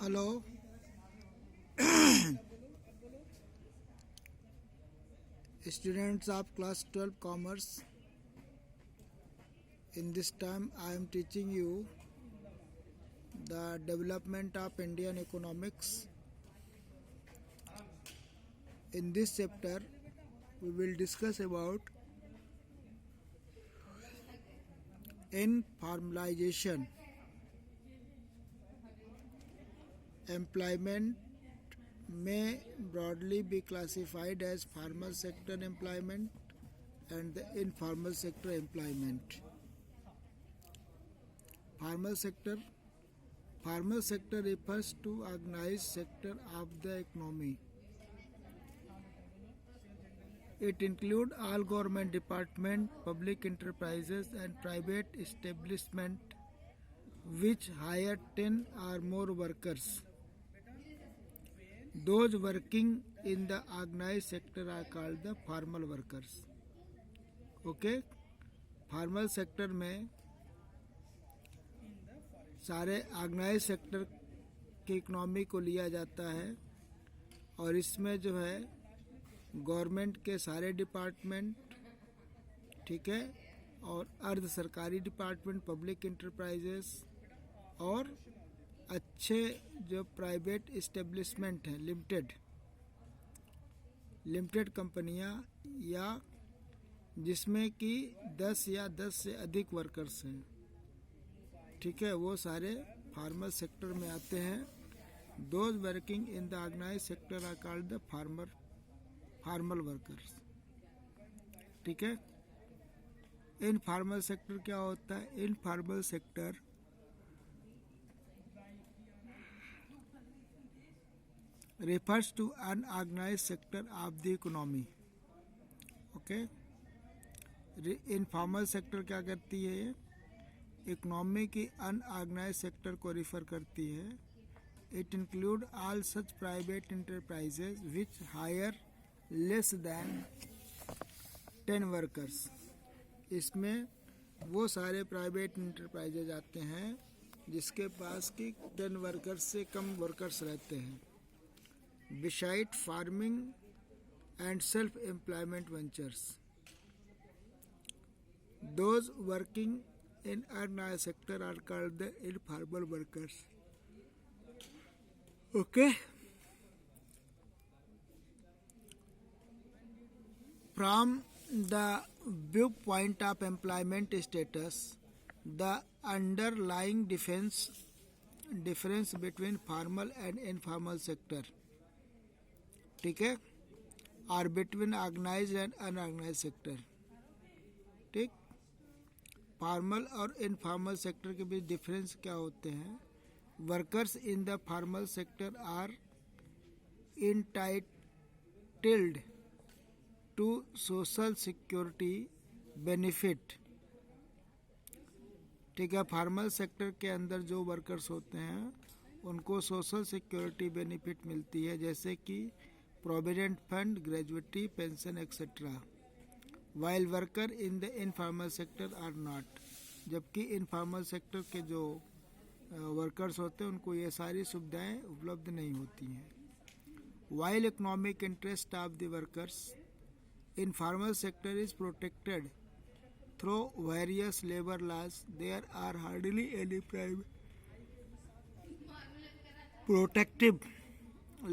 Hello, students of class 12 commerce. In this time, I am teaching you the development of Indian economics. In this chapter, we will discuss about informalization. Employment may broadly be classified as formal sector employment and the informal sector employment. Formal sector refers to organized sector of the economy. It includes all government departments, public enterprises and private establishments which hire 10 or more workers. Those working in the organized sector are called the formal workers. Okay? Formal sector में सारे organise sector की economy को लिया जाता है और इसमें जो है गवर्नमेंट के सारे डिपार्टमेंट, ठीक है, और अर्ध सरकारी डिपार्टमेंट, पब्लिक इंटरप्राइजेस और अच्छे जो प्राइवेट इस्टेब्लिशमेंट हैं, लिमिटेड कंपनियां या जिसमें कि 10 या 10 से अधिक वर्कर्स हैं, ठीक है, वो सारे फार्मल सेक्टर में आते हैं. Those working in the organise sector are called the formal workers. ठीक है. इनफॉर्मल सेक्टर क्या होता है? Informal sector refers to unorganized sector of the economy. Okay. Informal sector क्या करती है? इकोनॉमी की अनऑर्गेनाइज सेक्टर को रिफर करती है. It include all such private enterprises which hire less than 10 workers. इसमें वो सारे प्राइवेट इंटरप्राइजेज आते हैं जिसके पास कि 10 वर्कर्स से कम वर्कर्स रहते हैं. Beside farming and self-employment ventures, those working in unorganized sector are called the informal workers. Okay. From the viewpoint of employment status, the underlying difference between formal and informal sector, ठीक है, are between organise and unorganise sector. ठीक. Formal और informal sector के बीच difference क्या होते हैं? Workers in the formal sector are entitled to social security benefit. ठीक है. फॉर्मल सेक्टर के अंदर जो वर्कर्स होते हैं उनको सोशल सिक्योरिटी बेनिफिट मिलती है, जैसे कि provident fund, gratuity, pension etcetera. While worker in the informal sector are not. जबकि इनफॉर्मल सेक्टर के जो वर्कर्स होते हैं उनको ये सारी सुविधाएं उपलब्ध नहीं होती हैं. While economic interest of the workers informal sector is protected through various labour laws, there are hardly any protective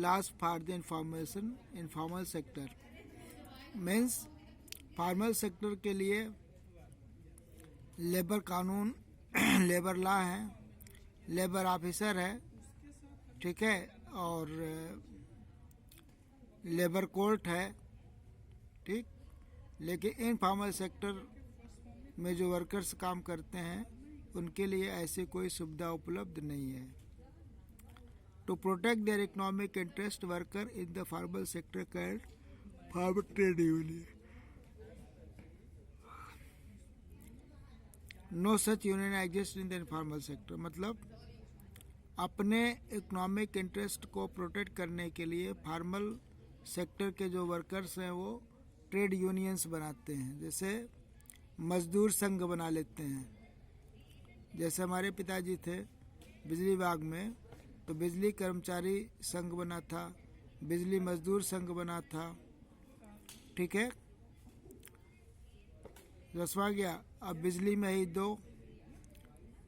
laws for the informal sector. Means formal sector के लिए लेबर कानून, लेबर लॉ है, लेबर ऑफिसर है, ठीक है, और labour court है. ठीक. लेकिन इनफॉर्मल सेक्टर में जो वर्कर्स काम करते हैं उनके लिए ऐसी कोई सुविधा उपलब्ध नहीं है. To protect their economic interest, workers in the formal sector can form trade union. No such union exists in the informal sector. मतलब अपने इकोनॉमिक इंटरेस्ट को प्रोटेक्ट करने के लिए फॉर्मल सेक्टर के जो वर्कर्स हैं वो ट्रेड यूनियंस बनाते हैं. जैसे मजदूर संघ बना लेते हैं. जैसे हमारे पिताजी थे बिजली विभाग में, तो बिजली कर्मचारी संघ बना था, बिजली मजदूर संघ बना था। ठीक है, 10वां गया। अब बिजली में ही दो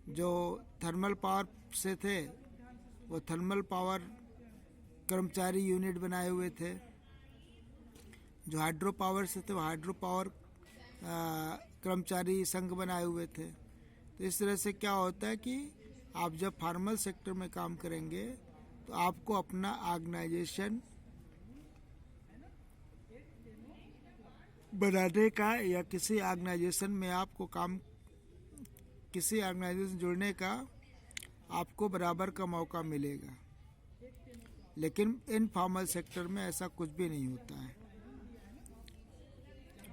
जो थर्मल पावर से थे वो थर्मल पावर कर्मचारी यूनिट बनाए हुए थे, जो हाइड्रो पावर से थे वो हाइड्रो पावर कर्मचारी संघ बनाए हुए थे। तो इस तरह से क्या होता है कि आप जब फार्मल सेक्टर में काम करेंगे तो आपको अपना ऑर्गेनाइजेशन बनाने का या किसी ऑर्गेनाइजेशन में आपको काम किसी ऑर्गेनाइजेशन जुड़ने का आपको बराबर का मौका मिलेगा। लेकिन इनफॉर्मल सेक्टर में ऐसा कुछ भी नहीं होता है।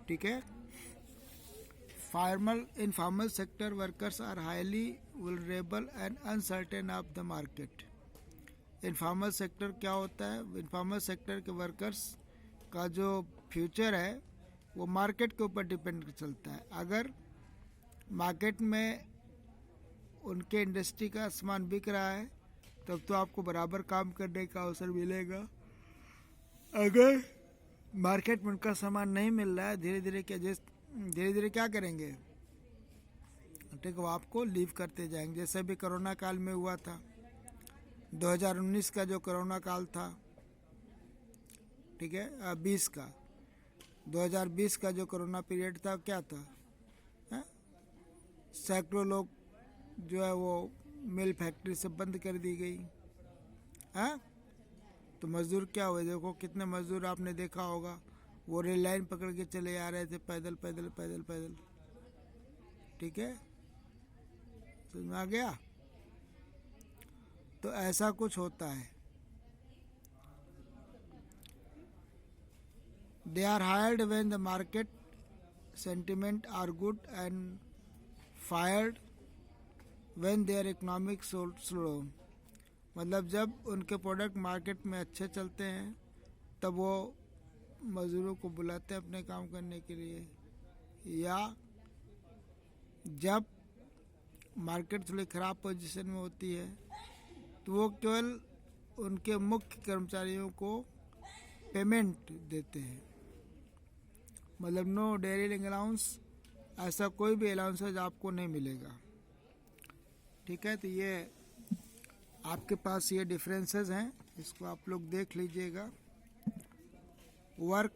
ठीक है, informal sector workers are highly vulnerable and uncertain of the market. Informal sector क्या होता है? इनफॉर्मल सेक्टर के वर्कर्स का जो फ्यूचर है वो मार्केट के ऊपर डिपेंड चलता है। अगर मार्केट में उनके इंडस्ट्री का सामान बिक रहा है तब तो आपको बराबर काम करने का अवसर मिलेगा। अगर मार्केट में उनका सामान नहीं मिल रहा है, धीरे धीरे क्या करेंगे? ठीक है, वो आपको लीव करते जाएंगे। जैसे भी कोरोना काल में हुआ था, 2019 का जो कोरोना काल था, ठीक है, 2020 का जो कोरोना पीरियड था क्या था? सैकड़ों लोग जो है वो मिल फैक्ट्री से बंद कर दी गई। हाँ, तो मजदूर क्या हुए? देखो कितने मजदूर आपने देखा होगा, वो रेल लाइन पकड़ के चले आ रहे थे पैदल पैदल पैदल पैदल। ठीक है, समझ में आ गया? तो ऐसा कुछ होता है। They are hired when the market sentiment are good and fired when there economic slow. मतलब जब उनके प्रोडक्ट मार्केट में अच्छे चलते हैं तब वो मजदूरों को बुलाते हैं अपने काम करने के लिए, या जब मार्केट थोड़ी ख़राब पोजीशन में होती है तो वो केवल उनके मुख्य कर्मचारियों को पेमेंट देते हैं। मतलब नो डेयरी अलाउंस, ऐसा कोई भी अलाउंसेज आपको नहीं मिलेगा। ठीक है, तो ये आपके पास ये डिफरेंसेस हैं, इसको आप लोग देख लीजिएगा। Work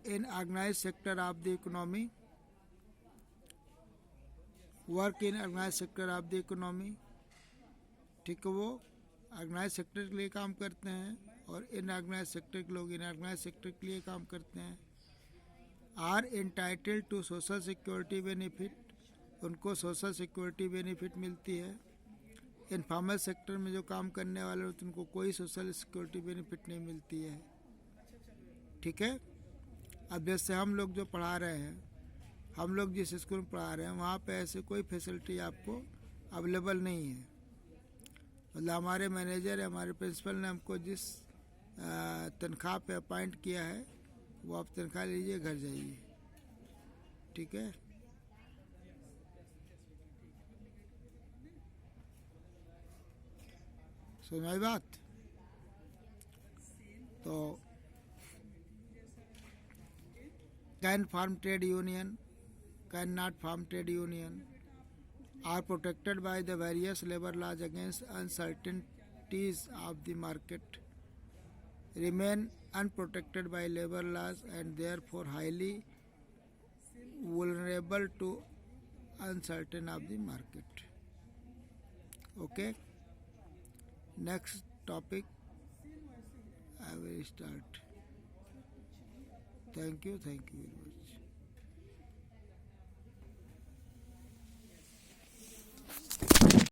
in organise sector of the economy, work in organise sector of the economy, ठीक है, वो ऑर्गेनाइज सेक्टर के लिए काम करते हैं और इन ऑर्गेनाइज सेक्टर के लोग इन ऑर्गेनाइज सेक्टर के लिए काम करते हैं। Are entitled to social security benefit, उनको सोशल सिक्योरिटी बेनिफिट मिलती है। इनफॉर्मल सेक्टर में जो काम करने वाले होते हैं उनको कोई सोशल सिक्योरिटी बेनिफिट नहीं मिलती है। ठीक है, अब जैसे हम लोग जो पढ़ा रहे हैं, हम लोग जिस स्कूल में पढ़ा रहे हैं वहाँ पे ऐसे कोई फैसिलिटी आपको अवेलेबल नहीं है। मतलब हमारे मैनेजर, हमारे प्रिंसिपल ने हमको जिस तनख्वाह पे अपॉइंट किया है वो आप तनख्वाह लीजिए, घर जाइए। ठीक है, सुनाई बात? तो can form trade union, can not form trade union are protected by the various labor laws against uncertainties of the market, remain unprotected by labor laws and therefore highly vulnerable to uncertain of the market. Okay, next topic I will start. Thank you very much.